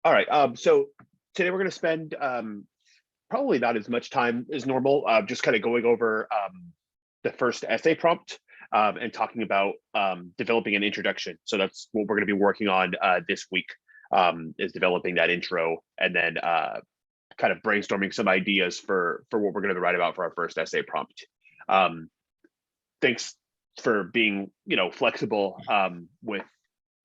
All right. So today we're going to spend probably not as much time as normal, just kind of going over the first essay prompt and talking about developing an introduction. So that's what we're going to be working on this week, is developing that intro and then kind of brainstorming some ideas for what we're going to write about for our first essay prompt. Thanks for being flexible with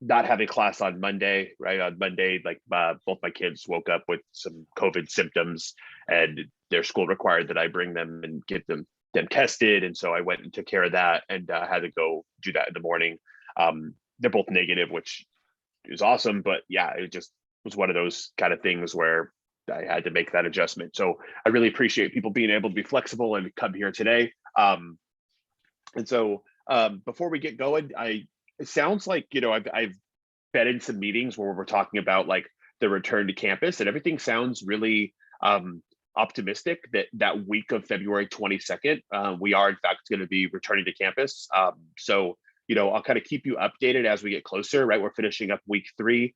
not having class on Monday, right? On Monday, like both my kids woke up with some COVID symptoms, and their school required that I bring them and get them tested, and so I went and took care of that, and had to go do that in the morning. They're both negative, which is awesome, but yeah, it just was one of those kind of things where I had to make that adjustment. So I really appreciate people being able to be flexible and come here today. And so before we get going, it sounds like I've been in some meetings where we're talking about like the return to campus, and everything sounds really optimistic that that week of February 22nd, we are in fact going to be returning to campus. So I'll kind of keep you updated as we get closer. Right, we're finishing up week 3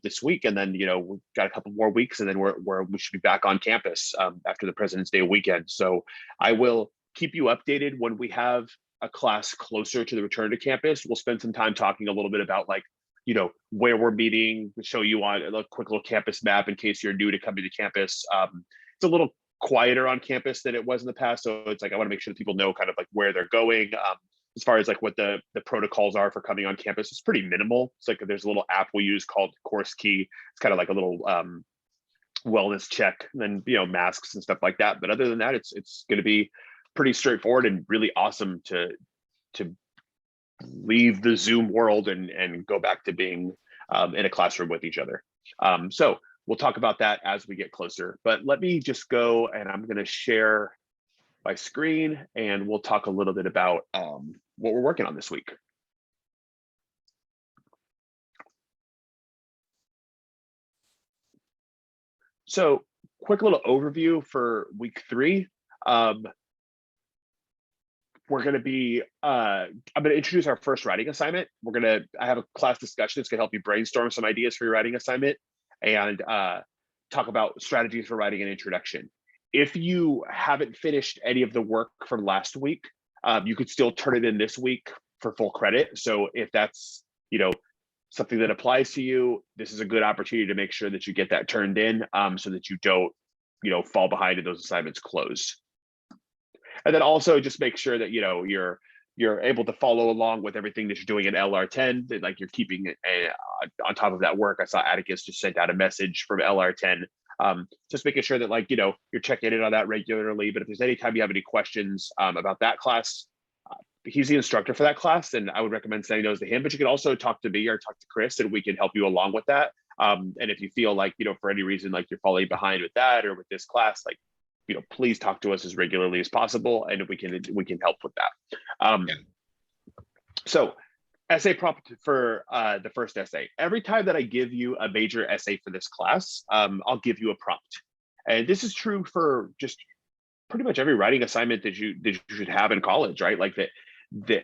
this week, and then we've got a couple more weeks, and then we should be back on campus after the President's Day weekend. So I will keep you updated when we have a class closer to the return to campus. We'll spend some time talking a little bit about like, where we're meeting, show you on a quick little campus map in case you're new to coming to campus. It's a little quieter on campus than it was in the past. So it's like, I want to make sure that people know kind of like where they're going. As far as like what the protocols are for coming on campus, it's pretty minimal. It's like there's a little app we use called Course Key. It's kind of like a little wellness check, and then masks and stuff like that. But other than that, it's going to be pretty straightforward and really awesome to leave the Zoom world and go back to being in a classroom with each other. So we'll talk about that as we get closer. But let me just go, and I'm going to share my screen, and we'll talk a little bit about what we're working on this week. So quick little overview for week 3. We're going to be, I'm going to introduce our first writing assignment. I have a class discussion that's going to help you brainstorm some ideas for your writing assignment, and talk about strategies for writing an introduction. If you haven't finished any of the work from last week, you could still turn it in this week for full credit. So if that's, something that applies to you, this is a good opportunity to make sure that you get that turned in, so that you don't, fall behind and those assignments close. And then also just make sure that you're able to follow along with everything that you're doing in LR10, that like you're keeping it on top of that work. I saw Atticus just sent out a message from LR10, just making sure that like you're checking in on that regularly. But if there's any time you have any questions about that class, he's the instructor for that class, and I would recommend sending those to him. But you can also talk to me or talk to Chris, and we can help you along with that. And if you feel like for any reason like you're falling behind with that or with this class, like please talk to us as regularly as possible, and we can help with that. So essay prompt for the first essay. Every time that I give you a major essay for this class, I'll give you a prompt. And this is true for just pretty much every writing assignment that you should have in college, right? Like the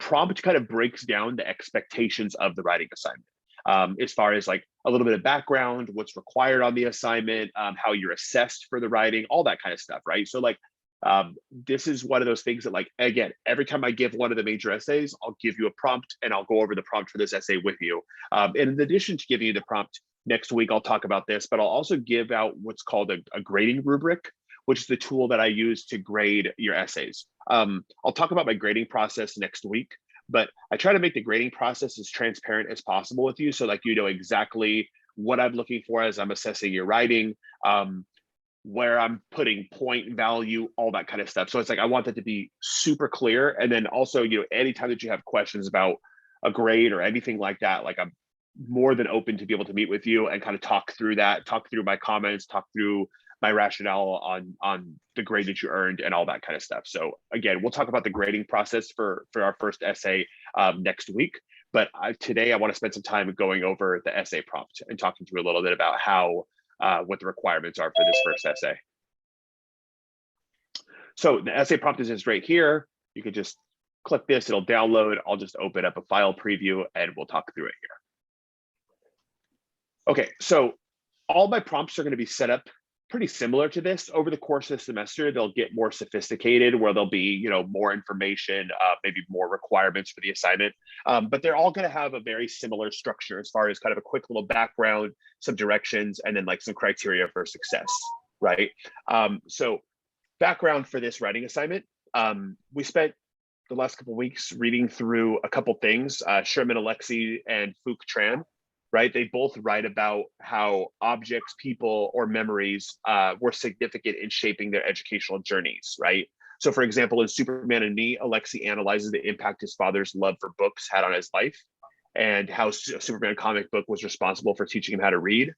prompt kind of breaks down the expectations of the writing assignment. As far as like a little bit of background, what's required on the assignment, how you're assessed for the writing, all that kind of stuff, right? So like, this is one of those things that like, again, every time I give one of the major essays, I'll give you a prompt and I'll go over the prompt for this essay with you. And in addition to giving you the prompt, next week I'll talk about this, but I'll also give out what's called a grading rubric, which is the tool that I use to grade your essays. I'll talk about my grading process next week, but I try to make the grading process as transparent as possible with you. So like, exactly what I'm looking for as I'm assessing your writing, where I'm putting point value, all that kind of stuff. So it's like, I want that to be super clear. And then also, anytime that you have questions about a grade or anything like that, like I'm more than open to be able to meet with you and kind of talk through my comments, talk through my rationale on the grade that you earned and all that kind of stuff. So again, we'll talk about the grading process for our first essay next week. But today I want to spend some time going over the essay prompt and talking through a little bit about what the requirements are for this first essay. So the essay prompt is just right here. You can just click this, it'll download. I'll just open up a file preview and we'll talk through it here. Okay, so all my prompts are going to be set up pretty similar to this. Over the course of the semester, they'll get more sophisticated, where there'll be, more information, maybe more requirements for the assignment. But they're all going to have a very similar structure as far as kind of a quick little background, some directions, and then like some criteria for success, right? So background for this writing assignment, we spent the last couple of weeks reading through a couple things, Sherman Alexie and Phuc Tran, right? They both write about how objects, people, or memories were significant in shaping their educational journeys, right? So for example, in Superman and Me, Alexie analyzes the impact his father's love for books had on his life and how a Superman comic book was responsible for teaching him how to read.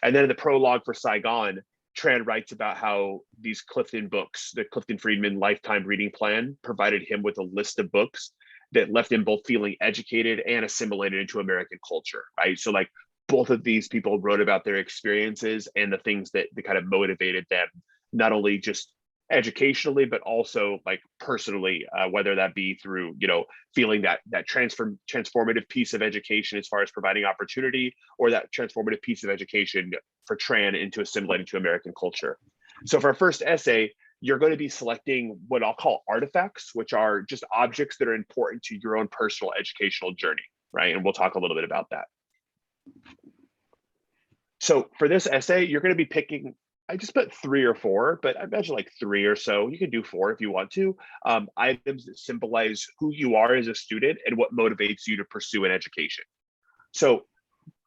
And then in the prologue for Saigon, Tran writes about how these Clifton books, the Clifton Friedman lifetime reading plan, provided him with a list of books that left him both feeling educated and assimilated into American culture, right? So like both of these people wrote about their experiences and the things that kind of motivated them, not only just educationally, but also like personally, whether that be through, feeling that transformative piece of education as far as providing opportunity, or that transformative piece of education for Tran into assimilating to American culture. So for our first essay, you're going to be selecting what I'll call artifacts, which are just objects that are important to your own personal educational journey, right? And we'll talk a little bit about that. So for this essay, you're going to be picking, I just put 3 or 4, but I imagine like 3 or so. You can do 4 if you want to. Items that symbolize who you are as a student and what motivates you to pursue an education. So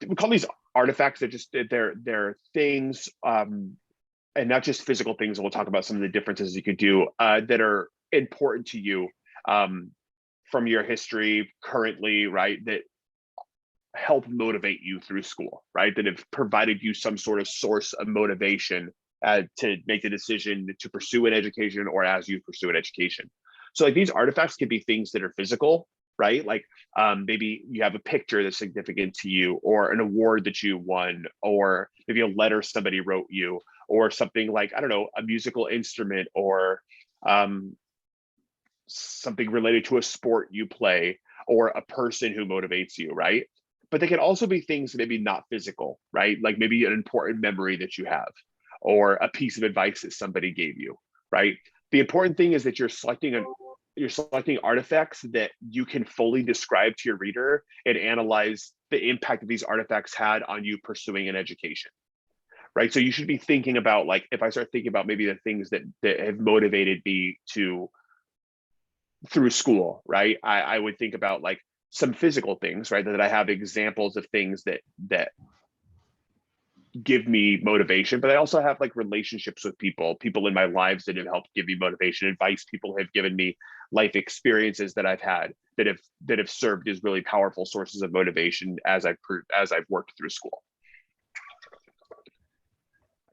we call these artifacts. They're things, and not just physical things. And we'll talk about some of the differences you could do that are important to you from your history currently, right? That help motivate you through school, right? That have provided you some sort of source of motivation to make the decision to pursue an education, or as you pursue an education. So like these artifacts can be things that are physical, right? Like maybe you have a picture that's significant to you, or an award that you won, or maybe a letter somebody wrote you, or something like, I don't know, a musical instrument, or something related to a sport you play, or a person who motivates you, right? But they can also be things maybe not physical, right? Like maybe an important memory that you have, or a piece of advice that somebody gave you, right? The important thing is that you're selecting artifacts that you can fully describe to your reader and analyze the impact that these artifacts had on you pursuing an education, right? So you should be thinking about, like, if I start thinking about maybe the things that have motivated me through school, right? I would think about like some physical things, right? That I have examples of things that give me motivation, but I also have like relationships with people in my lives that have helped give me motivation, advice people have given me, life experiences that I've had that have served as really powerful sources of motivation as I've worked through school.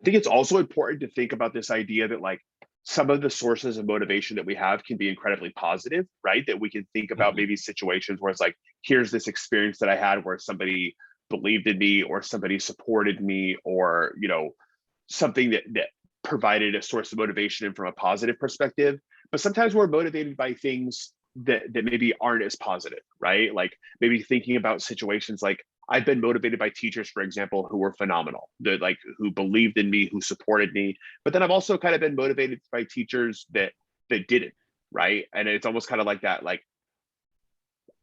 I think it's also important to think about this idea that like some of the sources of motivation that we have can be incredibly positive, right? That we can think about maybe situations where it's like, here's this experience that I had where somebody believed in me, or somebody supported me, or, something that provided a source of motivation from a positive perspective. But sometimes we're motivated by things that maybe aren't as positive, right? Like maybe thinking about situations like, I've been motivated by teachers, for example, who were phenomenal, who believed in me, who supported me. But then I've also kind of been motivated by teachers that didn't, right? And it's almost kind of like that, like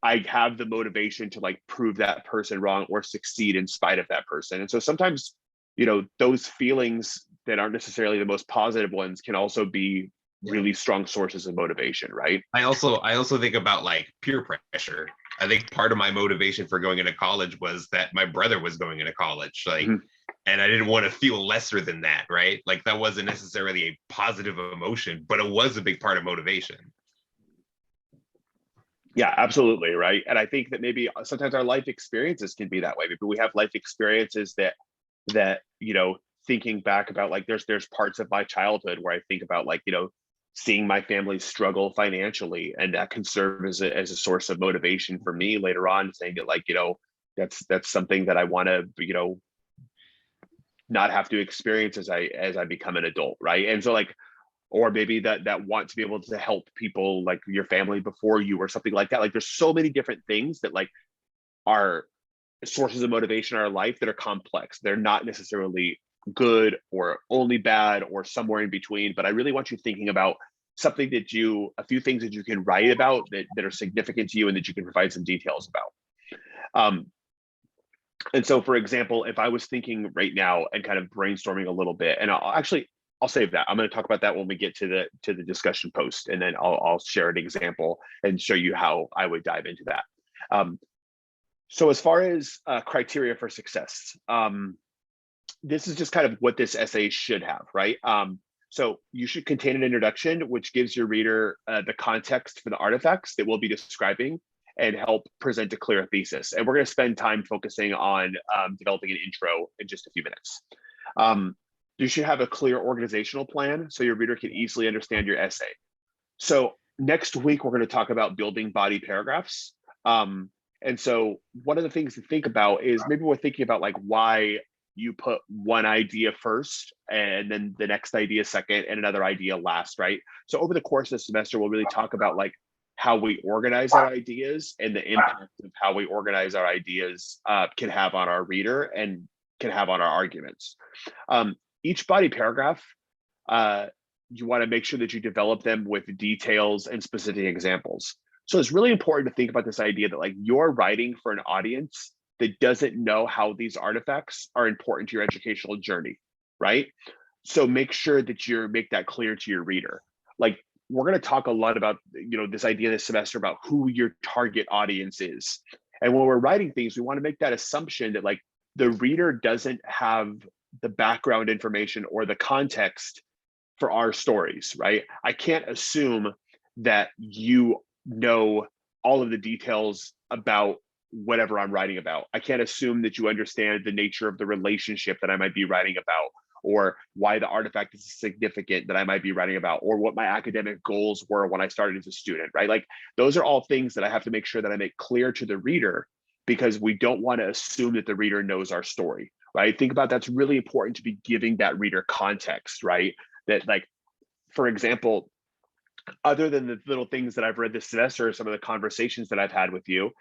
I have the motivation to like prove that person wrong or succeed in spite of that person. And so sometimes, those feelings that aren't necessarily the most positive ones can also be really strong sources of motivation, right? I also think about like peer pressure. I think part of my motivation for going into college was that my brother was going into college, like, and I didn't want to feel lesser than that, right? Like that wasn't necessarily a positive emotion, but it was a big part of motivation. Yeah, absolutely, right. And I think that maybe sometimes our life experiences can be that way. Maybe we have life experiences that thinking back about, like there's parts of my childhood where I think about, like, seeing my family struggle financially, and that can serve as a source of motivation for me later on, saying that, like, that's something that I want to, not have to experience as I become an adult, right? And so like, or maybe that want to be able to help people like your family before you, or something like that. Like there's so many different things that like are sources of motivation in our life that are complex. They're not necessarily good or only bad or somewhere in between, but I really want you thinking about something that a few things that you can write about that are significant to you and that you can provide some details about. And so, for example, if I was thinking right now and kind of brainstorming a little bit, and I'll save that. I'm going to talk about that when we get to the discussion post, and then I'll share an example and show you how I would dive into that. So as far as criteria for success, this is just kind of what this essay should have, right? So you should contain an introduction, which gives your reader the context for the artifacts that we'll be describing and help present a clear thesis. And we're going to spend time focusing on developing an intro in just a few minutes. You should have a clear organizational plan so your reader can easily understand your essay. So next week, we're going to talk about building body paragraphs. And so one of the things to think about is maybe we're thinking about like why you put one idea first and then the next idea second and another idea last, right? So over the course of the semester, we'll really talk about like how we organize our ideas and the impact of how we organize our ideas can have on our reader and can have on our arguments. Each body paragraph, you want to make sure that you develop them with details and specific examples. So it's really important to think about this idea that like you're writing for an audience that doesn't know how these artifacts are important to your educational journey, right? So make sure that you make that clear to your reader. Like we're going to talk a lot about, this idea this semester about who your target audience is. And when we're writing things, we want to make that assumption that like the reader doesn't have the background information or the context for our stories, right? I can't assume that you know all of the details about whatever I'm writing about. I can't assume that you understand the nature of the relationship that I might be writing about, or why the artifact is significant that I might be writing about, or what my academic goals were when I started as a student, right? Like those are all things that I have to make sure that I make clear to the reader, because we don't want to assume that the reader knows our story, right? Think about that's really important to be giving that reader context, right? That like, for example, other than the little things that I've read this semester, some of the conversations that I've had with you,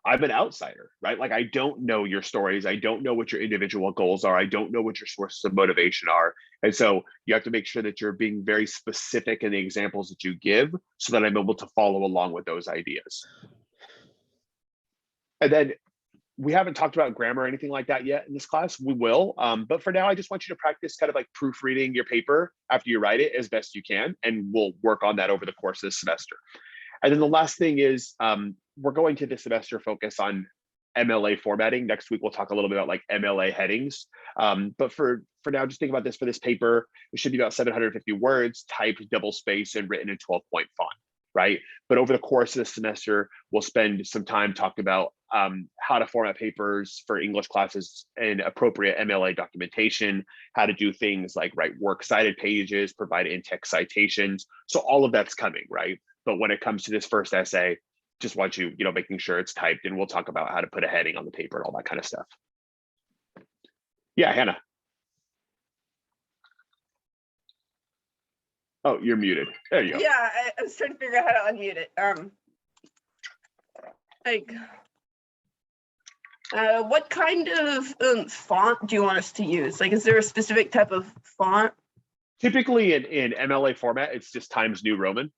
I'm an outsider, right? Like I don't know your stories. I don't know what your individual goals are. I don't know what your sources of motivation are. And so you have to make sure that you're being very specific in the examples that you give so that I'm able to follow along with those ideas. And then we haven't talked about grammar or anything like that yet in this class. We will, but for now, I just want you to practice kind of like proofreading your paper after you write it as best you can, and we'll work on that over the course of this semester. And then the last thing is we're going to this semester focus on MLA formatting. Next week, we'll talk a little bit about like MLA headings. But for now, just think about this for this paper. It should be about 750 words, typed, double space, and written in 12-point font, right? But over the course of the semester, we'll spend some time talking about how to format papers for English classes and appropriate MLA documentation, how to do things like write works cited pages, provide in-text citations. So all of that's coming, right? But when it comes to this first essay, just want you, making sure it's typed, and we'll talk about how to put a heading on the paper and all that kind of stuff. Yeah, Hannah. Oh, you're muted. There you go. Yeah, I was trying to figure out how to unmute it. What kind of font do you want us to use? Like, is there a specific type of font? Typically in MLA format, it's just Times New Roman.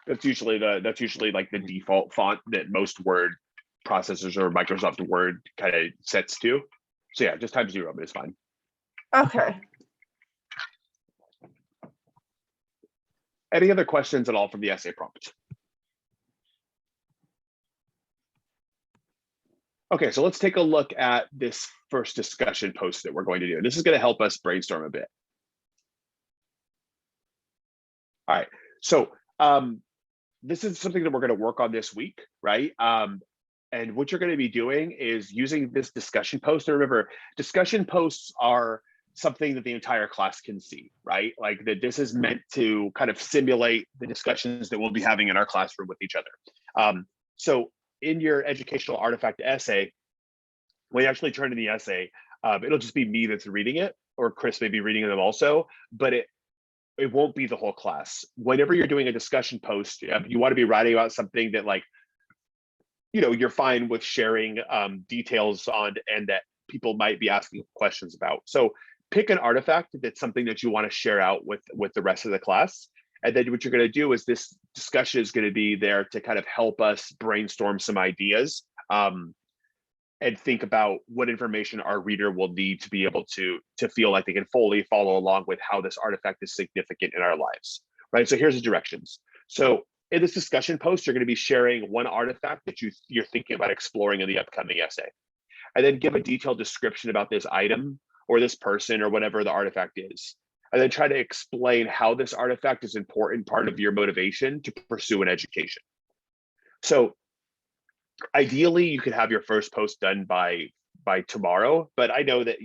That's usually like the default font that most word processors or Microsoft Word kind of sets to. So yeah, just Times New Roman is fine. Okay. Any other questions at all from the essay prompt? Okay, so let's take a look at this first discussion post that we're going to do. This is going to help us brainstorm a bit. All right, so this is something that we're going to work on this week, right? And what you're going to be doing is using this discussion post. And remember, discussion posts are something that the entire class can see, right? Like that this is meant to kind of simulate the discussions that we'll be having in our classroom with each other. So in your educational artifact essay, when you actually turn in the essay, it'll just be me that's reading it, or Chris may be reading them also, but it won't be the whole class. Whenever you're doing a discussion post, you want to be writing about something that, like, you're fine with sharing details on, and that people might be asking questions about. So pick an artifact that's something that you want to share out with the rest of the class. And then what you're going to do is, this discussion is going to be there to kind of help us brainstorm some ideas, and think about what information our reader will need to be able to feel like they can fully follow along with how this artifact is significant in our lives, right? So here's the directions. So in this discussion post, you're going to be sharing one artifact that you're thinking about exploring in the upcoming essay, and then give a detailed description about this item or this person or whatever the artifact is, and then try to explain how this artifact is an important part of your motivation to pursue an education. So ideally, you could have your first post done by tomorrow, but I know that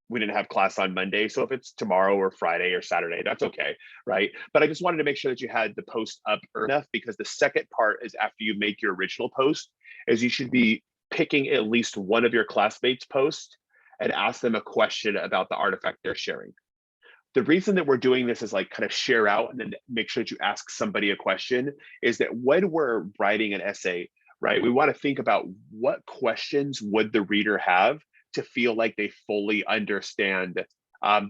we didn't have class on Monday, so if it's tomorrow or Friday or Saturday, that's okay, right? But I just wanted to make sure that you had the post up early enough, because the second part is, after you make your original post, is you should be picking at least one of your classmates' posts and ask them a question about the artifact they're sharing. The reason that we're doing this is, like, kind of share out and then make sure that you ask somebody a question, is that when we're writing an essay, right, we want to think about what questions would the reader have to feel like they fully understand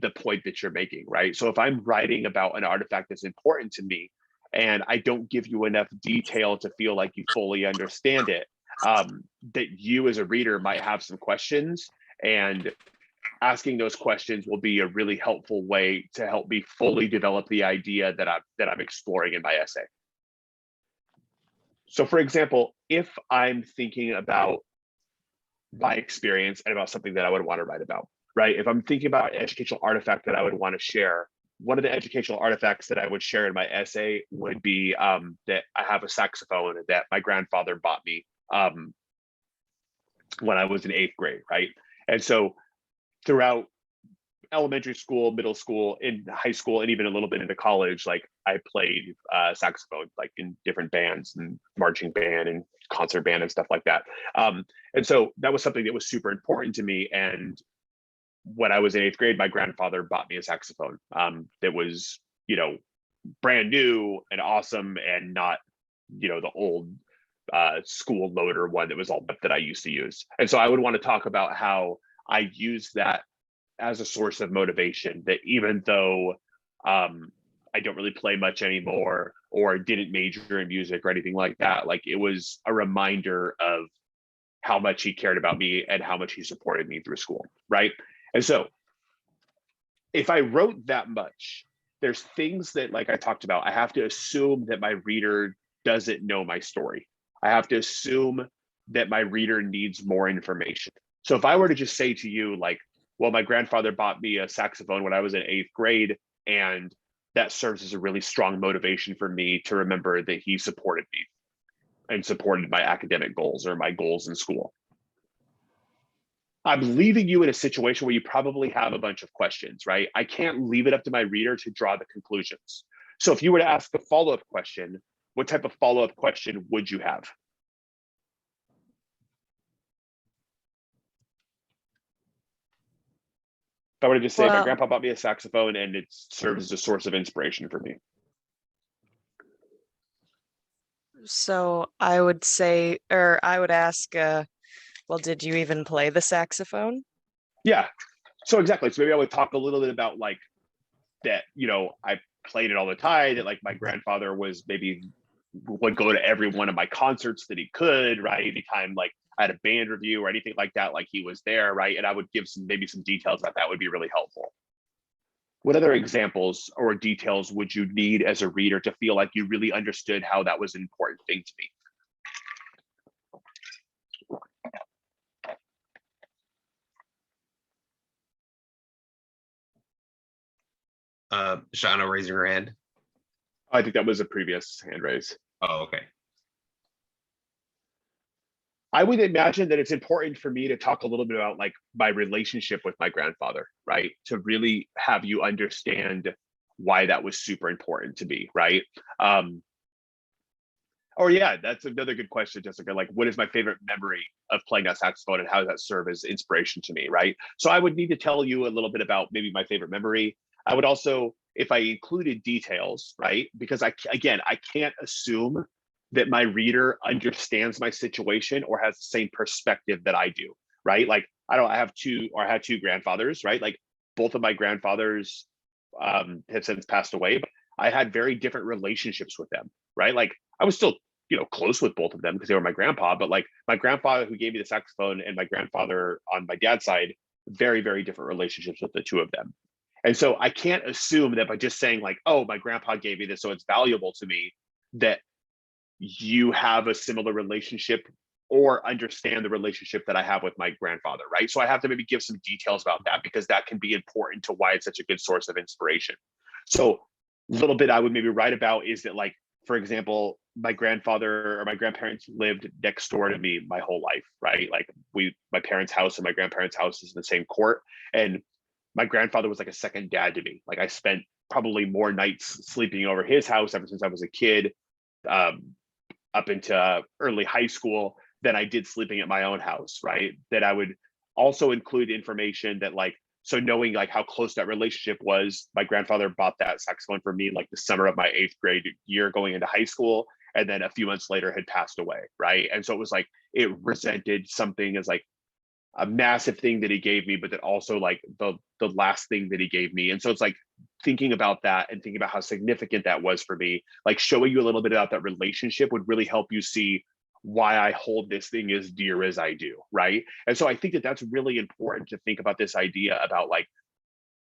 the point that you're making, right? So if I'm writing about an artifact that's important to me, and I don't give you enough detail to feel like you fully understand it, that you as a reader might have some questions, and asking those questions will be a really helpful way to help me fully develop the idea that I'm exploring in my essay. So for example, if I'm thinking about my experience and about something that I would want to write about, right? If I'm thinking about an educational artifact that I would want to share, one of the educational artifacts that I would share in my essay would be that I have a saxophone that my grandfather bought me when I was in 8th grade, right? And so throughout elementary school, middle school, in high school, and even a little bit into college, like, I played saxophone, like, in different bands and marching band and concert band and stuff like that. And so that was something that was super important to me. And when I was in 8th grade, my grandfather bought me a saxophone that was, brand new and awesome, and not, the old school loader one that was all that I used to use. And so I would want to talk about how I use that as a source of motivation, that even though I don't really play much anymore, or didn't major in music or anything like that, like, it was a reminder of how much he cared about me and how much he supported me through school, right? And so if I wrote that much, there's things that, like I talked about, I have to assume that my reader doesn't know my story. I have to assume that my reader needs more information. So if I were to just say to you, like, well, my grandfather bought me a saxophone when I was in 8th grade, and that serves as a really strong motivation for me to remember that he supported me and supported my academic goals or my goals in school. I'm leaving you in a situation where you probably have a bunch of questions, right? I can't leave it up to my reader to draw the conclusions. So if you were to ask a follow-up question, what type of follow-up question would you have? If I were to just say, my grandpa bought me a saxophone and it serves as a source of inspiration for me. So I would say, or I would ask, well, did you even play the saxophone? Yeah, so exactly. So maybe I would talk a little bit about, like, that, I played it all the time, that, like, my grandfather would go to every one of my concerts that he could, right? Anytime, like, I had a band review or anything like that, like, he was there, right? And I would give maybe some details about that would be really helpful. What other examples or details would you need as a reader to feel like you really understood how that was an important thing to me? Shauna raising her hand. I think that was a previous hand raise. Oh, okay. I would imagine that it's important for me to talk a little bit about, like, my relationship with my grandfather, right? To really have you understand why that was super important to me, right? Or yeah, that's another good question, Jessica. Like, what is my favorite memory of playing that saxophone, and how does that serve as inspiration to me, right? So I would need to tell you a little bit about maybe my favorite memory. I would also if I included details, right? Because I can't assume that my reader understands my situation or has the same perspective that I do, right? Like I had two grandfathers, right? Like both of my grandfathers have since passed away, but I had very different relationships with them, right? Like I was still, close with both of them because they were my grandpa, but like my grandfather who gave me the saxophone and my grandfather on my dad's side, very, very different relationships with the two of them. And so I can't assume that by just saying like, oh, my grandpa gave me this, so it's valuable to me, that you have a similar relationship or understand the relationship that I have with my grandfather, right? So I have to maybe give some details about that because that can be important to why it's such a good source of inspiration. So a little bit I would maybe write about is that, like, for example, my grandfather or my grandparents lived next door to me my whole life, right? Like my parents' house and my grandparents' house is in the same court. And my grandfather was like a second dad to me. Like I spent probably more nights sleeping over his house ever since I was a kid, up into early high school, than I did sleeping at my own house, right? That I would also include information that, like, so knowing like how close that relationship was, my grandfather bought that saxophone for me like the summer of my 8th grade year going into high school. And then a few months later had passed away, right? And so it was like, it represented something as like a massive thing that he gave me, but that also like the last thing that he gave me. And so it's like thinking about that and thinking about how significant that was for me, like showing you a little bit about that relationship would really help you see why I hold this thing as dear as I do, right? And so I think that that's really important to think about this idea about like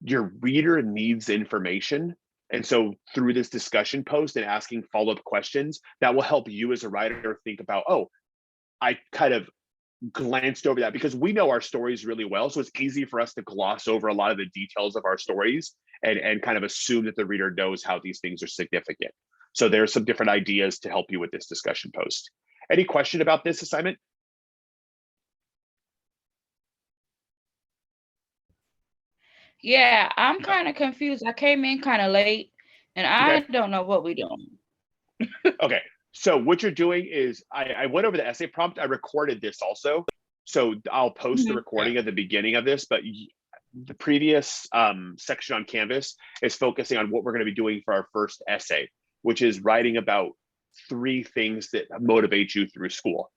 your reader needs information. And so through this discussion post and asking follow-up questions, that will help you as a writer think about, oh, I kind of glanced over that, because we know our stories really well. So it's easy for us to gloss over a lot of the details of our stories and kind of assume that the reader knows how these things are significant. So there's some different ideas to help you with this discussion post. Any question about this assignment? Yeah, I'm kind of confused. I came in kind of late and I Okay. don't know what we're doing. Okay. So what you're doing is I went over the essay prompt. I recorded this also. So I'll post the recording at the beginning of this, but the previous section on Canvas is focusing on what we're going to be doing for our first essay, which is writing about 3 things that motivate you through school.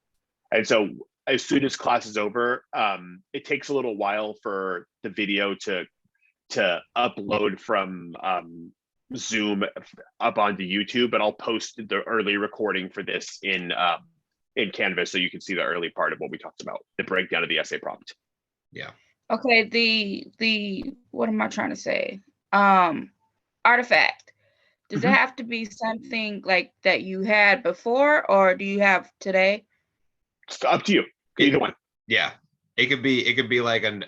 And so as soon as class is over, it takes a little while for the video to upload from Zoom up onto YouTube, but I'll post the early recording for this in Canvas so you can see the early part of what we talked about, the breakdown of the essay prompt. Yeah. Okay, the what am I trying to say? Artifact. Does it have to be something like that you had before, or do you have today? It's up to you. Either one. Yeah. It could be like an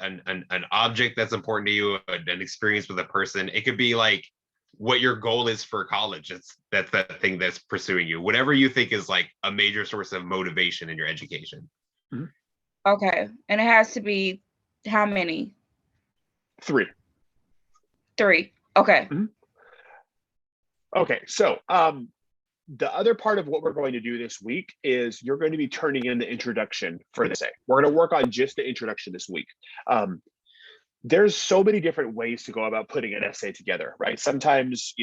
object that's important to you, an experience with a person. It could be like what your goal is for college. That's that thing that's pursuing you. Whatever you think is like a major source of motivation in your education. Okay, and it has to be how many? 3. 3. Okay. Okay, so the other part of what we're going to do this week is you're going to be turning in the introduction for this essay. We're going to work on just the introduction this week. There's so many different ways to go about putting an essay together, right? Sometimes,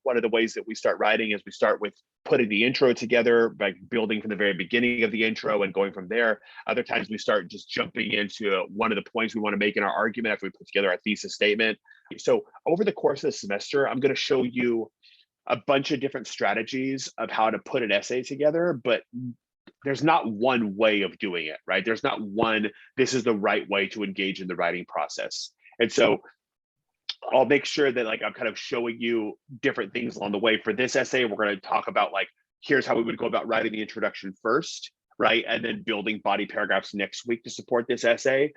one of the ways that we start writing is we start with putting the intro together by building from the very beginning of the intro and going from there. Other times we start just jumping into one of the points we want to make in our argument after we put together our thesis statement. So over the course of the semester, I'm going to show you a bunch of different strategies of how to put an essay together, but there's not one way of doing it, right? There's not one, this is the right way to engage in the writing process. And so I'll make sure that like I'm kind of showing you different things along the way. For this essay, we're going to talk about like, here's how we would go about writing the introduction first, right? And then building body paragraphs next week to support this essay.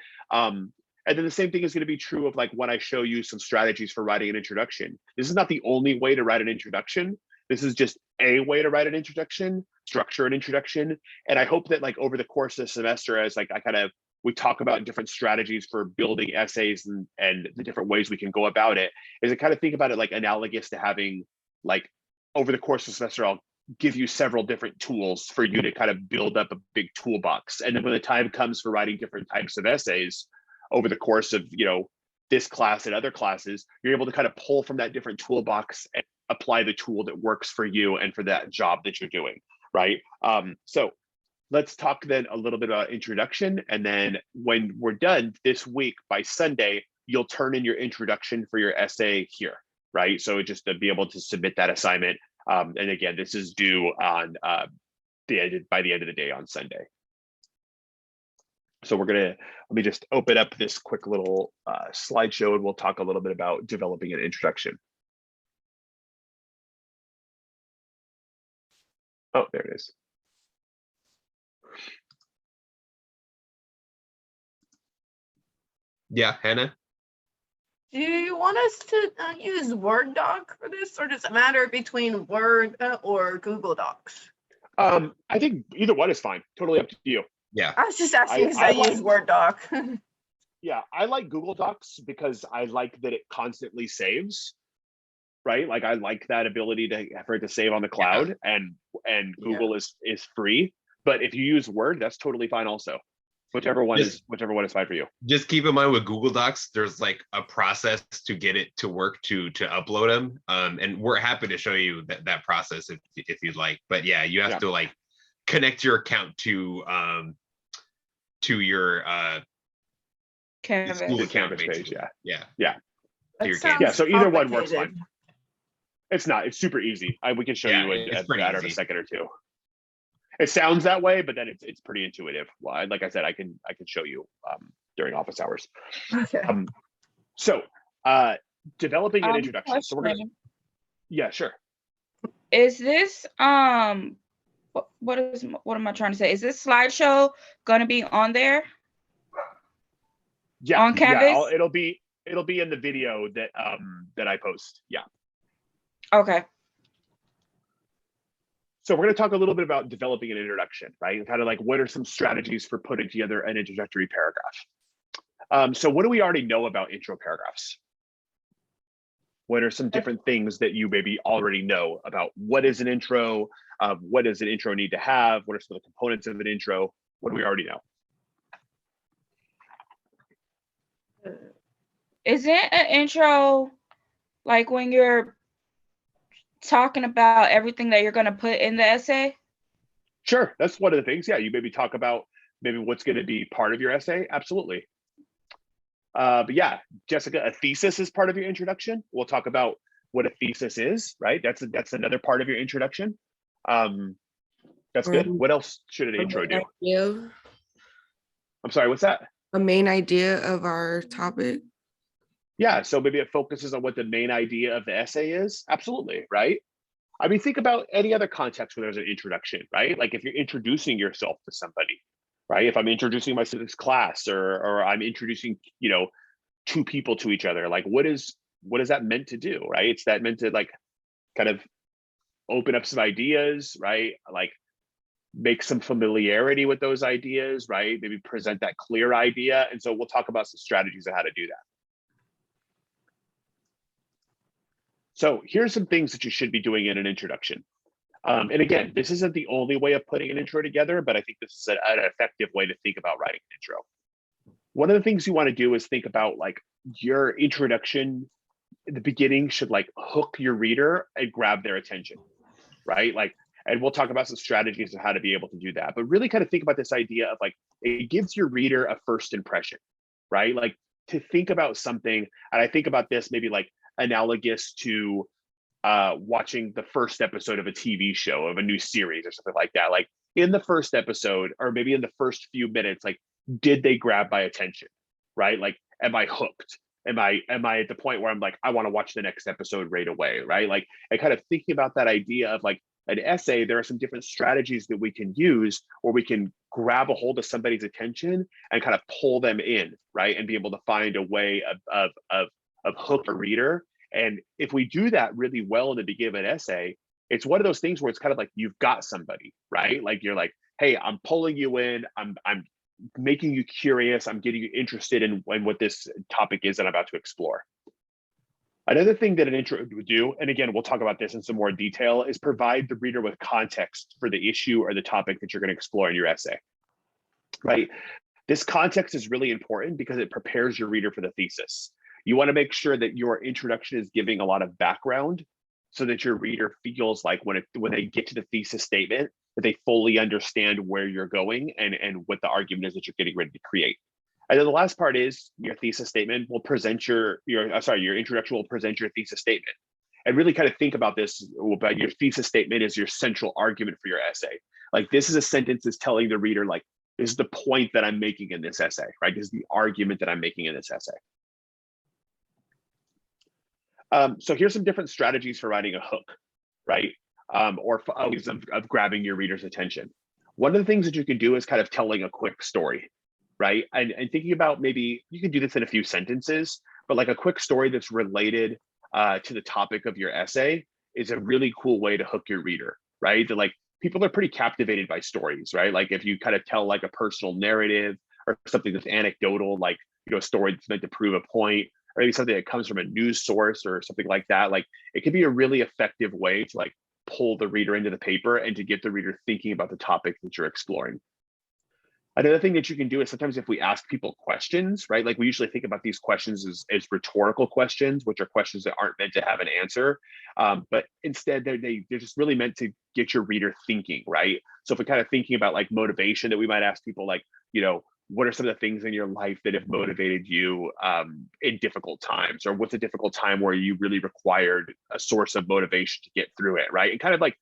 And then the same thing is going to be true of like when I show you some strategies for writing an introduction. This is not the only way to write an introduction. This is just a way to write an introduction, structure an introduction. And I hope that like over the course of the semester, as like we talk about different strategies for building essays and the different ways we can go about it, is to kind of think about it like analogous to having like over the course of the semester, I'll give you several different tools for you to kind of build up a big toolbox. And then when the time comes for writing different types of essays over the course of, this class and other classes, you're able to kind of pull from that different toolbox and apply the tool that works for you and for that job that you're doing, right? So let's talk then a little bit about introduction. And then when we're done this week, by Sunday, you'll turn in your introduction for your essay here, right? So just to be able to submit that assignment. And again, this is due on by the end of the day on Sunday. So let me just open up this quick little slideshow and we'll talk a little bit about developing an introduction. Oh, there it is. Yeah, Hannah? Do you want us to use Word doc for this, or does it matter between Word or Google Docs? I think either one is fine. Totally up to you. Yeah. I was just asking because I use Word doc. Yeah, I like Google Docs because I like that it constantly saves, right? Like I like that ability for it to save on the cloud, and Google is free. But if you use Word, that's totally fine also. Whichever one is fine for you. Just keep in mind with Google Docs, there's like a process to get it to work to upload them. And we're happy to show you that process if you'd like. But yeah, you have to like connect your account to your Canvas. school The account Canvas page, basically. yeah. That your sounds Yeah, so either one works fine. complicated. It's not. It's super easy. We can show you it's in a pretty matter of a easy. second or two. It sounds that way, but then it's pretty intuitive. Well, like I said, I can show you during office hours. Okay. So developing an introduction. So we're gonna. Question. Yeah, sure. Is this what am I trying to say? Is this slideshow gonna be on there? Yeah, On Canvas? Yeah, it'll be in the video that that I post. Yeah. Okay. So we're going to talk a little bit about developing an introduction, right? Kind of like what are some strategies for putting together an introductory paragraph. So what do we already know about intro paragraphs? What are some different things that you maybe already know about what is an intro? What does an intro need to have? What are some of the components of an intro? What do we already know? Isn't an intro like when you're talking about everything that you're going to put in the essay? Sure, that's one of the things. Yeah, you maybe talk about maybe what's going to be part of your essay. Absolutely. But yeah, Jessica, a thesis is part of your introduction. We'll talk about what a thesis is, right? That's another part of your introduction. That's good. What else should an intro do? Idea, I'm sorry, what's that? a main idea of our topic. Yeah, so maybe it focuses on what the main idea of the essay is. Absolutely, right? I mean, think about any other context where there's an introduction, right? Like if you're introducing yourself to somebody, right? If I'm introducing myself to this class, or I'm introducing, two people to each other, like what is that meant to do, right? It's that meant to like kind of open up some ideas, right? Like make some familiarity with those ideas, right? Maybe present that clear idea. And so we'll talk about some strategies on how to do that. So here's some things that you should be doing in an introduction. And again, this isn't the only way of putting an intro together, but I think this is an effective way to think about writing an intro. One of the things you want to do is think about like your introduction in the beginning should like hook your reader and grab their attention, right? Like, and we'll talk about some strategies of how to be able to do that, but really kind of think about this idea of like, it gives your reader a first impression, right? Like to think about something, and I think about this maybe like analogous to watching the first episode of a TV show, of a new series or something like that. Like in the first episode, or maybe in the first few minutes, like, did they grab my attention, right? Like, am I hooked? Am I at the point where I'm like, I want to watch the next episode right away, right? Like, and kind of thinking about that idea of like an essay, there are some different strategies that we can use where we can grab a hold of somebody's attention and kind of pull them in, right? And be able to find a way of hook a reader. And if we do that really well in the beginning of an essay, it's one of those things where it's kind of like you've got somebody, right? Like you're like, hey, I'm pulling you in, I'm making you curious, I'm getting you interested in what this topic is that I'm about to explore. Another thing that an intro would do, and again, we'll talk about this in some more detail, is provide the reader with context for the issue or the topic that you're going to explore in your essay, right? This context is really important because it prepares your reader for the thesis. You want to make sure that your introduction is giving a lot of background so that your reader feels like when they get to the thesis statement, that they fully understand where you're going and what the argument is that you're getting ready to create. And then the last part is your thesis statement will present your introduction will present your thesis statement. And really kind of think about this, about your thesis statement is your central argument for your essay. Like, this is a sentence that's telling the reader, like, this is the point that I'm making in this essay, right? This is the argument that I'm making in this essay. So here's some different strategies for writing a hook, right? Or ways of grabbing your reader's attention. One of the things that you can do is kind of telling a quick story, right? And thinking about, maybe you can do this in a few sentences, but like a quick story that's related to the topic of your essay is a really cool way to hook your reader, right? That, like, people are pretty captivated by stories, right? Like, if you kind of tell like a personal narrative or something that's anecdotal, like, you know, a story that's meant to prove a point, or maybe something that comes from a news source or something like that, like, it can be a really effective way to like pull the reader into the paper and to get the reader thinking about the topic that you're exploring. Another thing that you can do is, sometimes if we ask people questions, right? Like, we usually think about these questions as rhetorical questions, which are questions that aren't meant to have an answer. But instead, they're just really meant to get your reader thinking, right? So if we're kind of thinking about like motivation, that we might ask people like, you know, what are some of the things in your life that have motivated you in difficult times? Or what's a difficult time where you really required a source of motivation to get through it, right? And kind of like,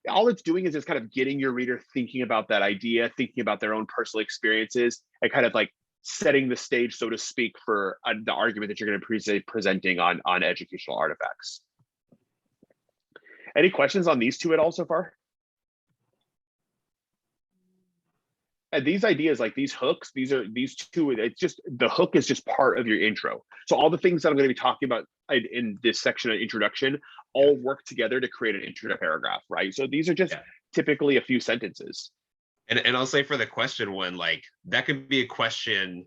all it's doing is just kind of getting your reader thinking about that idea, thinking about their own personal experiences, and kind of like setting the stage, so to speak, for the argument that you're going to be presenting on educational artifacts. Any questions on these two at all so far? And these ideas, like these hooks, these two, it's just, the hook is just part of your intro. So all the things that I'm going to be talking about in this section of introduction all work together to create an intro paragraph, right? So these are just typically a few sentences. And I'll say, for the question one, like, that could be a question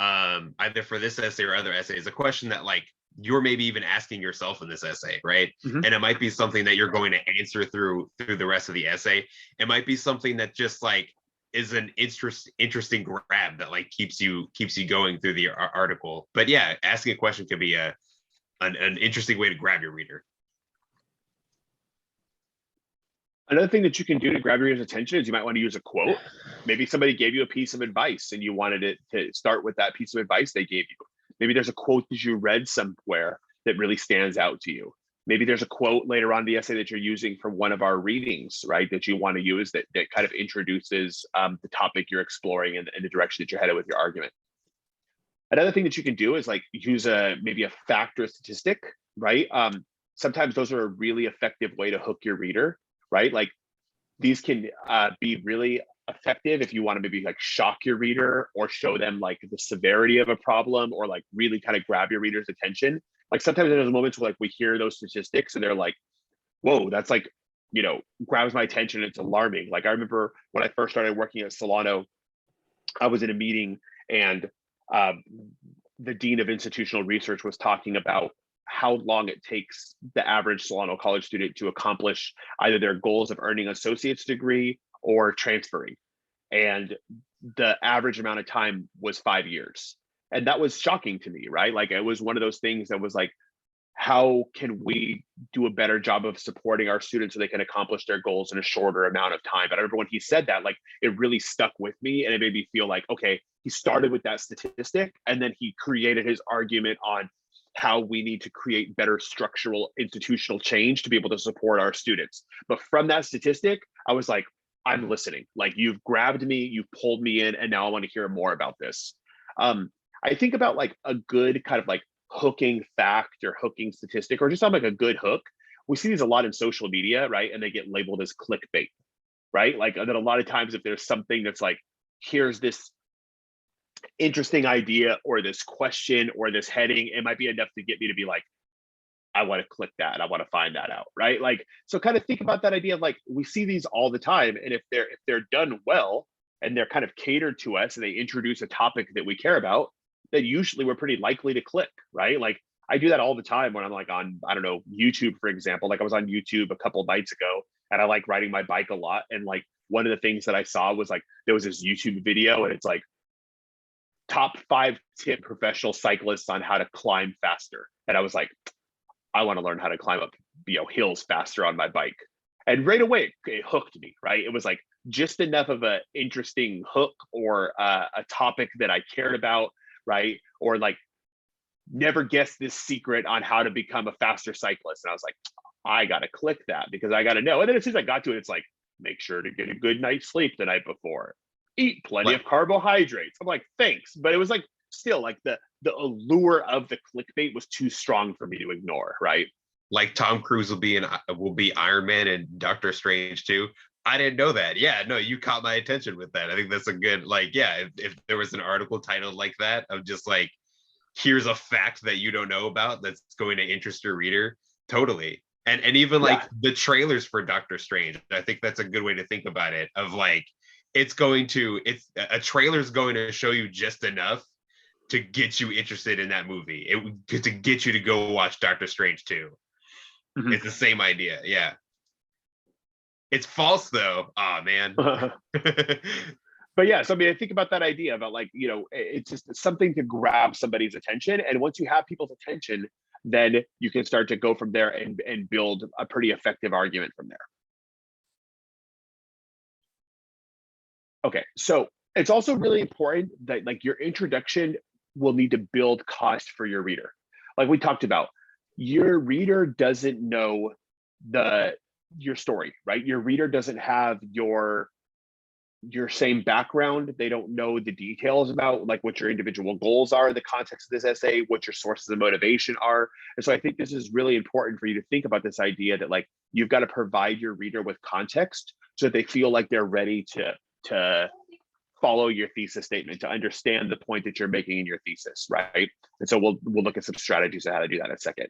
either for this essay or other essays, a question that like you're maybe even asking yourself in this essay, right? And it might be something that you're going to answer through the rest of the essay. It might be something that just like is an interesting grab that like keeps you going through the article. But yeah, asking a question could be an interesting way to grab your reader. Another thing that you can do to grab your reader's attention is you might want to use a quote. Maybe somebody gave you a piece of advice and you wanted it to start with that piece of advice they gave you. Maybe there's a quote that you read somewhere that really stands out to you. Maybe there's a quote later on in the essay that you're using from one of our readings, right, that you want to use that kind of introduces the topic you're exploring and the direction that you're headed with your argument. Another thing that you can do is like use maybe a fact or a statistic, right? Sometimes those are a really effective way to hook your reader, right? Like, these can be really effective if you want to maybe like shock your reader or show them like the severity of a problem, or like really kind of grab your reader's attention. Like, sometimes there's moments where like we hear those statistics and they're like, whoa, that's like, you know, grabs my attention. It's alarming. Like, I remember when I first started working at Solano, I was in a meeting and the Dean of Institutional Research was talking about how long it takes the average Solano College student to accomplish either their goals of earning an associate's degree or transferring. And the average amount of time was 5 years. And that was shocking to me, right? Like, it was one of those things that was like, how can we do a better job of supporting our students so they can accomplish their goals in a shorter amount of time? But I remember when he said that, like, it really stuck with me, and it made me feel like, okay, he started with that statistic and then he created his argument on how we need to create better structural institutional change to be able to support our students. But from that statistic, I was like, I'm listening. Like, you've grabbed me, you've pulled me in, and now I want to hear more about this. I think about like a good kind of like hooking fact or hooking statistic, or just on like a good hook. We see these a lot in social media, right? And they get labeled as clickbait, right? Like, that a lot of times if there's something that's like, here's this interesting idea or this question or this heading, it might be enough to get me to be like, I want to click that, I want to find that out, right? Like, so kind of think about that idea of like, we see these all the time, and if they're done well and they're kind of catered to us and they introduce a topic that we care about, then usually we're pretty likely to click, right? Like, I do that all the time when I'm like on, I don't know, YouTube, for example. Like, I was on YouTube a couple of nights ago and I like riding my bike a lot, and like one of the things that I saw was like, there was this YouTube video and it's like, top 5 tip professional cyclists on how to climb faster. And I was like, I want to learn how to climb up, hills faster on my bike. And right away, it hooked me, right? It was like just enough of an interesting hook or a topic that I cared about, right? Or like, never guessed this secret on how to become a faster cyclist. And I was like, I got to click that because I got to know. And then as soon as I got to it, it's like, make sure to get a good night's sleep the night before. Eat plenty of carbohydrates. I'm like, thanks. But it was like, still like the allure of the clickbait was too strong for me to ignore, right? Like Tom Cruise will be Iron Man and Doctor Strange too. I didn't know that. Yeah, no, you caught my attention with that. I think that's a good, like, yeah, if there was an article titled like that of just like, here's a fact that you don't know about that's going to interest your reader, totally. And even like the trailers for Doctor Strange, I think that's a good way to think about it, of like, it's a trailer's going to show you just enough to get you interested in that movie. To get you to go watch Doctor Strange 2. Mm-hmm. It's the same idea. Yeah. It's false though. Oh man. But yeah, so I mean, I think about that idea about like, it's just something to grab somebody's attention. And once you have people's attention, then you can start to go from there and build a pretty effective argument from there. Okay, so it's also really important that like your introduction will need to build cost for your reader. Like we talked about, your reader doesn't know your story, right? Your reader doesn't have your same background. They don't know the details about like what your individual goals are in the context of this essay, what your sources of motivation are. And so I think this is really important for you to think about this idea that like you've got to provide your reader with context so that they feel like they're ready to follow your thesis statement, to understand the point that you're making in your thesis, right? And so we'll look at some strategies on how to do that in a second.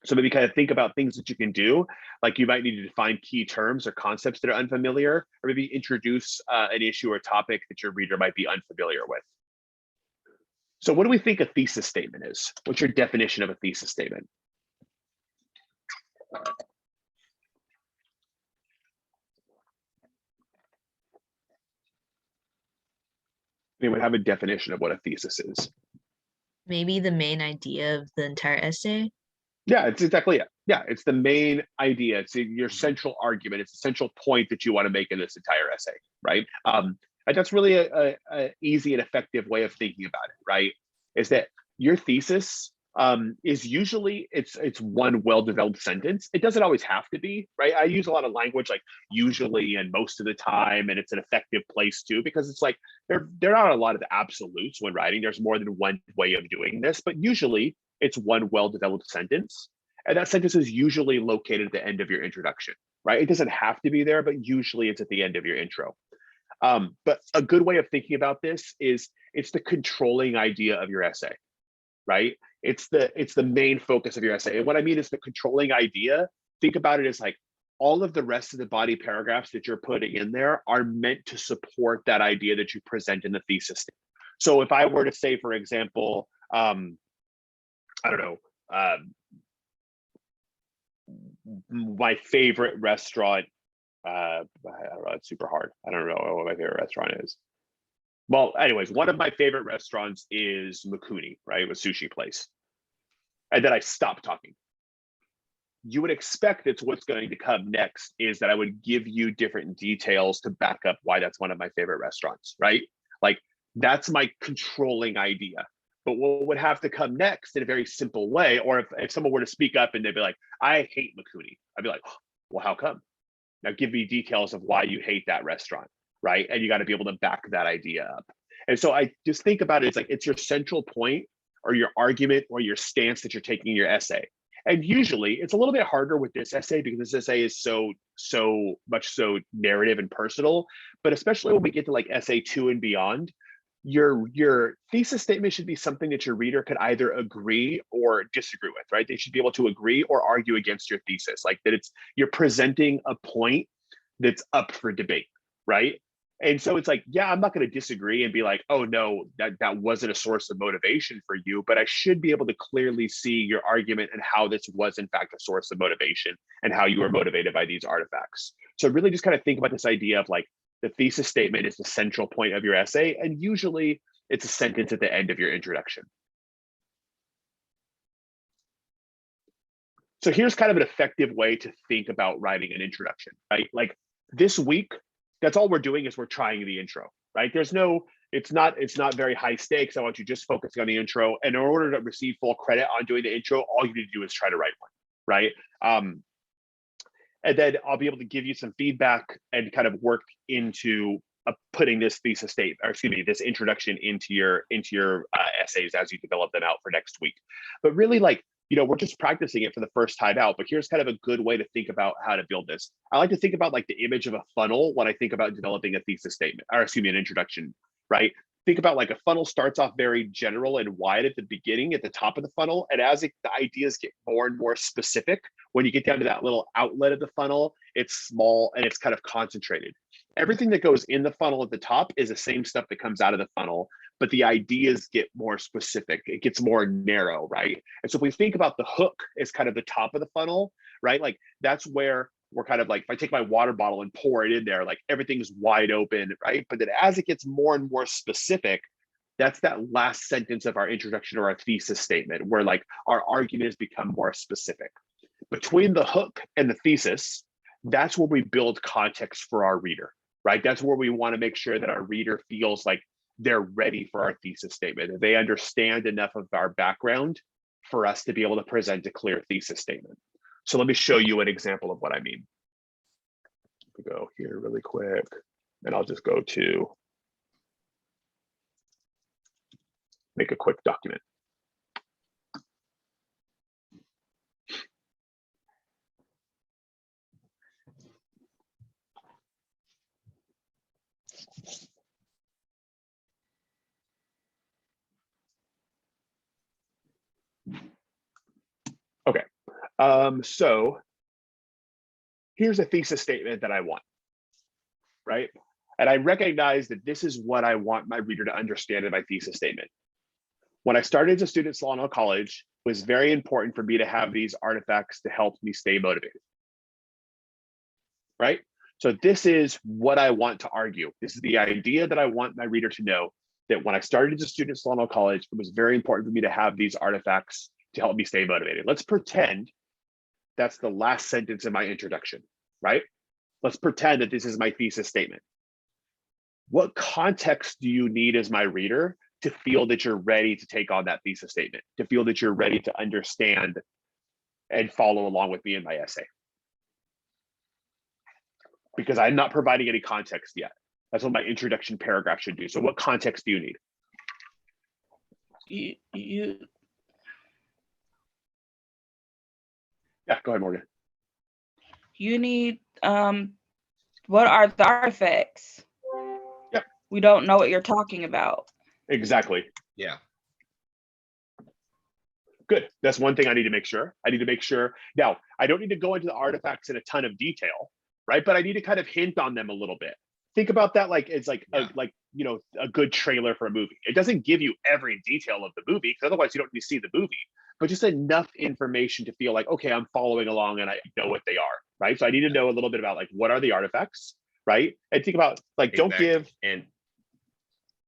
So maybe kind of think about things that you can do, like you might need to define key terms or concepts that are unfamiliar, or maybe introduce an issue or topic that your reader might be unfamiliar with. So what do we think a thesis statement is? What's your definition of a thesis statement? Anyone have a definition of what a thesis is? Maybe the main idea of the entire essay. Yeah, it's exactly it. Yeah, it's the main idea. It's your central argument. It's the central point that you want to make in this entire essay, right? And that's really a easy and effective way of thinking about it, right? Is that your thesis is usually it's one well-developed sentence. It doesn't always have to be, right? I use a lot of language like usually and most of the time, and it's an effective place too, because it's like there are a lot of absolutes when writing. There's more than one way of doing this, but usually it's one well-developed sentence. And that sentence is usually located at the end of your introduction, right? It doesn't have to be there, but usually it's at the end of your intro. But a good way of thinking about this is it's the controlling idea of your essay, right? It's the main focus of your essay. And what I mean is the controlling idea, think about it as like all of the rest of the body paragraphs that you're putting in there are meant to support that idea that you present in the thesis. So if I were to say, for example, I don't know, my favorite restaurant, I don't know, it's super hard. I don't know what my favorite restaurant is. Well, anyways, one of my favorite restaurants is Mikuni, right? It was a sushi place. And then I stopped talking. You would expect that what's going to come next is that I would give you different details to back up why that's one of my favorite restaurants, right? Like that's my controlling idea. But what would have to come next in a very simple way, or if someone were to speak up and they'd be like, I hate Mikuni, I'd be like, oh, well, how come? Now give me details of why you hate that restaurant, right? And you got to be able to back that idea up. And so I just think about it, it's like it's your central point or your argument or your stance that you're taking in your essay. And usually it's a little bit harder with this essay because this essay is so much so narrative and personal, but especially when we get to like essay 2 and beyond, your thesis statement should be something that your reader could either agree or disagree with, right? They should be able to agree or argue against your thesis, like that you're presenting a point that's up for debate, right? And so it's like, yeah, I'm not going to disagree and be like, oh no, that wasn't a source of motivation for you, but I should be able to clearly see your argument and how this was in fact a source of motivation and how you were motivated by these artifacts. So really just kind of think about this idea of like the thesis statement is the central point of your essay. And usually It's a sentence at the end of your introduction. So here's kind of an effective way to think about writing an introduction, right? Like this week, that's all we're doing is we're trying the intro, right? It's not very high stakes. I want you just focusing on the intro. And in order to receive full credit on doing the intro, all you need to do is try to write one, right? And then I'll be able to give you some feedback and kind of work into putting this thesis state, or excuse me, this introduction into your essays as you develop them out for next week. But really, like, we're just practicing it for the first time out, but here's kind of a good way to think about how to build this. I like to think about like the image of a funnel when I think about developing a thesis statement, or excuse me, an introduction, right? Think about like a funnel starts off very general and wide at the beginning, at the top of the funnel. And as the ideas get more and more specific, when you get down to that little outlet of the funnel, it's small and it's kind of concentrated. Everything that goes in the funnel at the top is the same stuff that comes out of the funnel, but the ideas get more specific. It gets more narrow, right? And so if we think about the hook as kind of the top of the funnel, right? Like that's where we're kind of like, if I take my water bottle and pour it in there, like everything's wide open, right? But then as it gets more and more specific, that's that last sentence of our introduction or our thesis statement where like our arguments become more specific. Between the hook and the thesis, that's where we build context for our reader, right? That's where we want to make sure that our reader feels like they're ready for our thesis statement, that they understand enough of our background for us to be able to present a clear thesis statement. So let me show you an example of what I mean. We go here really quick, and I'll just go to make a quick document. Okay, so here's a thesis statement that I want, right? And I recognize that this is what I want my reader to understand in my thesis statement. When I started as a student at Solano College, it was very important for me to have these artifacts to help me stay motivated, right? So this is what I want to argue. This is the idea that I want my reader to know, that when I started as a student at Solano College, it was very important for me to have these artifacts to help me stay motivated. Let's pretend that's the last sentence in my introduction, right? Let's pretend that this is my thesis statement. What context do you need as my reader to feel that you're ready to take on that thesis statement, to feel that you're ready to understand and follow along with me in my essay? Because I'm not providing any context yet. That's what my introduction paragraph should do. So what context do you need? Yeah, go ahead, Morgan. You need, what are the artifacts? Yep. We don't know what you're talking about. Exactly. Yeah. Good. That's one thing I need to make sure. I need to make sure. Now, I don't need to go into the artifacts in a ton of detail, right? But I need to kind of hint on them a little bit. Think about that like it's like a good trailer for a movie. It doesn't give you every detail of the movie, because otherwise you don't need to see the movie, but just enough information to feel like, okay, I'm following along and I know what they are, right? So I need to know a little bit about like, what are the artifacts, right? And think about like, don't give, and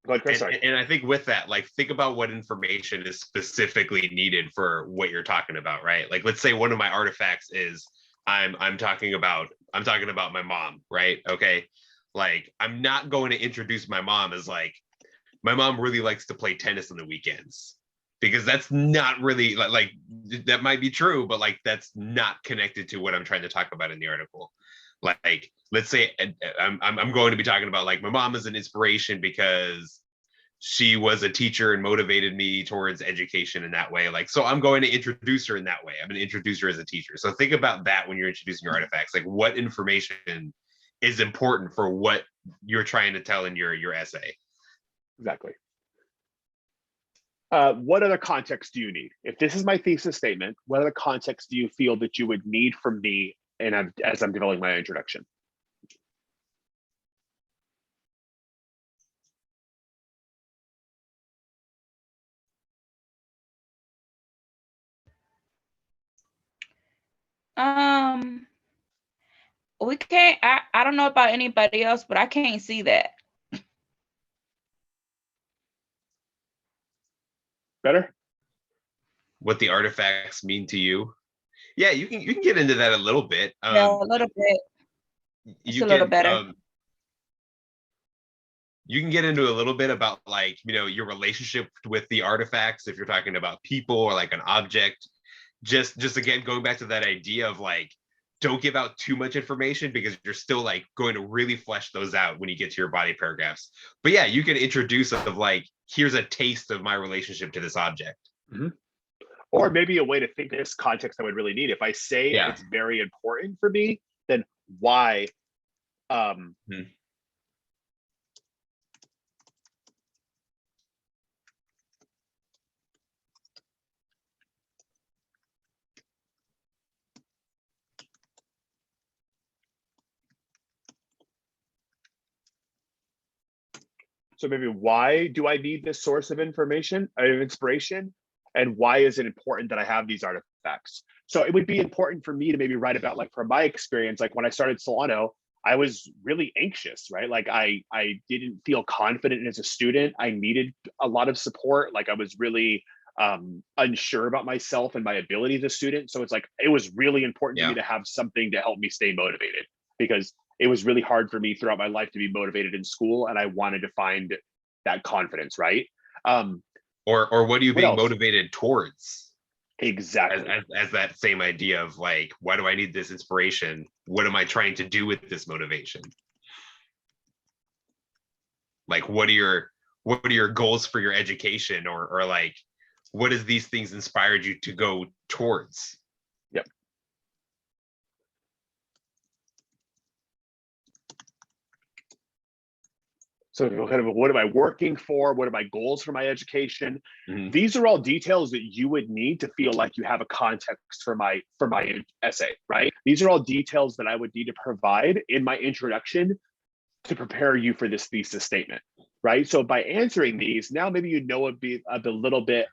go ahead, Chris, sorry. And I think with that, like, think about what information is specifically needed for what you're talking about, right? Like, let's say one of my artifacts is I'm talking about my mom, right? Okay. Like, I'm not going to introduce my mom as like, my mom really likes to play tennis on the weekends, because that's not really like that might be true, but like that's not connected to what I'm trying to talk about in the article. Like, let's say I'm going to be talking about like my mom is an inspiration because she was a teacher and motivated me towards education in that way. Like, so I'm going to introduce her in that way. I'm going to introduce her as a teacher. So think about that when you're introducing your artifacts. Like, what information is important for what you're trying to tell in your essay? Exactly. What other context do you need? If this is my thesis statement, what other context do you feel that you would need from me as I'm developing my introduction? We can't, I don't know about anybody else, but I can't see that. Better? What the artifacts mean to you? Yeah, you can get into that a little bit. Yeah, a little bit. It's You a little can better. You can get into a little bit about like, your relationship with the artifacts if you're talking about people or like an object. Just again, going back to that idea of like, don't give out too much information because you're still like going to really flesh those out when you get to your body paragraphs. But yeah, you can introduce of like, here's a taste of my relationship to this object. Mm-hmm. Or maybe a way to think this context I would really need. If I say it's very important for me, then why? So maybe why do I need this source of information, of inspiration? And why is it important that I have these artifacts? So it would be important for me to maybe write about, like, from my experience, like when I started Solano, I was really anxious, right? Like I didn't feel confident as a student. I needed a lot of support. Like I was really unsure about myself and my ability as a student. So it's like, it was really important to me to have something to help me stay motivated, because it was really hard for me throughout my life to be motivated in school, and I wanted to find that confidence, right? Or what are you being motivated towards? Exactly. As that same idea of like, why do I need this inspiration? What am I trying to do with this motivation? Like, what are your goals for your education, or like, what has these things inspired you to go towards? Yep. So kind of, what am I working for? What are my goals for my education? Mm-hmm. These are all details that you would need to feel like you have a context for my essay, right? These are all details that I would need to provide in my introduction to prepare you for this thesis statement, right? So by answering these, now maybe you know a little bit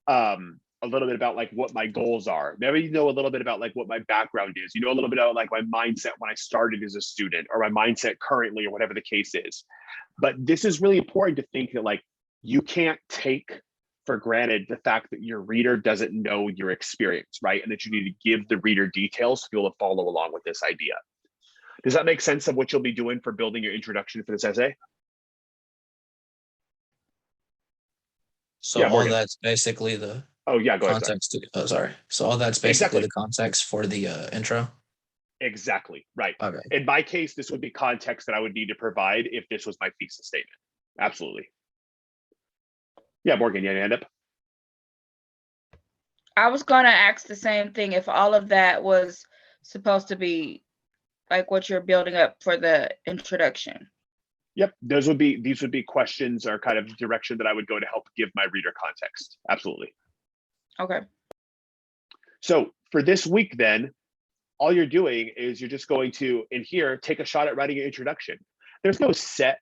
about like what my goals are. Maybe you know a little bit about like what my background is. You know a little bit about like my mindset when I started as a student, or my mindset currently, or whatever the case is. But this is really important to think that like, you can't take for granted the fact that your reader doesn't know your experience, right? And that you need to give the reader details to be able to follow along with this idea. Does that make sense of what you'll be doing for building your introduction for this essay? So all that's basically the go ahead, context. So all that's basically the context for the intro. Exactly, right. Okay. In my case, this would be context that I would need to provide if this was my thesis statement. Absolutely. Yeah, Morgan, you had your hand up? I was gonna ask the same thing, if all of that was supposed to be like what you're building up for the introduction. Yep, these would be questions or kind of direction that I would go to help give my reader context. Absolutely. Okay. So for this week then, all you're doing is you're just going to, in here, take a shot at writing an introduction. There's no set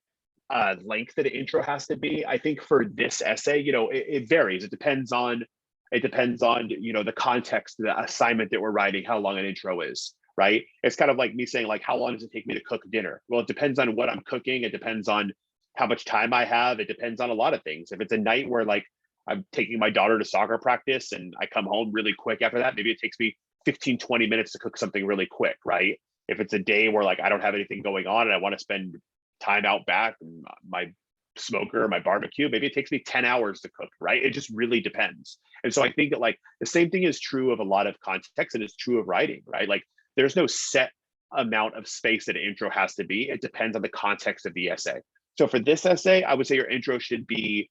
length that an intro has to be. I think for this essay, it varies. It depends on, the context, the assignment that we're writing, how long an intro is, right? It's kind of like me saying, like, how long does it take me to cook dinner? Well, it depends on what I'm cooking. It depends on how much time I have. It depends on a lot of things. If it's a night where like I'm taking my daughter to soccer practice and I come home really quick after that, maybe it takes me 15-20 minutes to cook something really quick, right? If it's a day where like I don't have anything going on and I want to spend time out back in my smoker, my barbecue, maybe it takes me 10 hours to cook, right? It just really depends. And so I think that like the same thing is true of a lot of context, and it's true of writing, right? Like there's no set amount of space that an intro has to be. It depends on the context of the essay. So for this essay, I would say your intro should be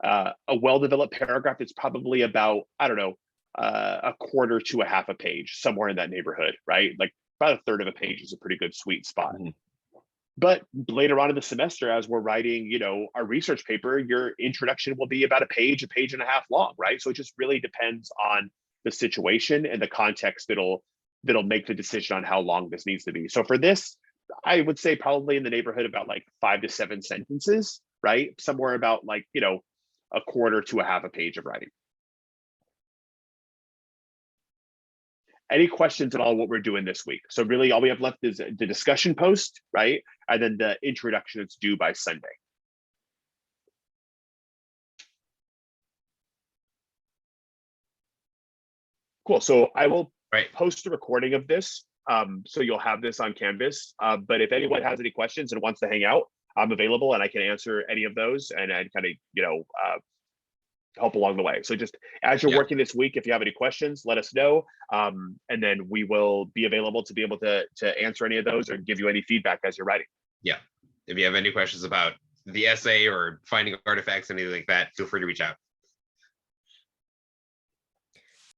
a well-developed paragraph that's probably about, I don't know, a quarter to a half a page, somewhere in that neighborhood, right? Like about a third of a page is a pretty good sweet spot. Mm-hmm. But later on in the semester, as we're writing, our research paper, your introduction will be about a page and a half long, right? So it just really depends on the situation and the context that'll make the decision on how long this needs to be. So for this, I would say probably in the neighborhood about like 5 to 7 sentences, right? Somewhere about like, a quarter to a half a page of writing. Any questions at all what we're doing this week? So really all we have left is the discussion post, right? And then the introduction that's due by Sunday. Cool. So I will Right. post a recording of this. So you'll have this on Canvas. But if anyone has any questions and wants to hang out, I'm available and I can answer any of those and kind of, help along the way. So just as you're Yeah. working this week, if you have any questions, let us know. And then we will be available to be able to answer any of those or give you any feedback as you're writing. Yeah. If you have any questions about the essay or finding artifacts, anything like that, feel free to reach out.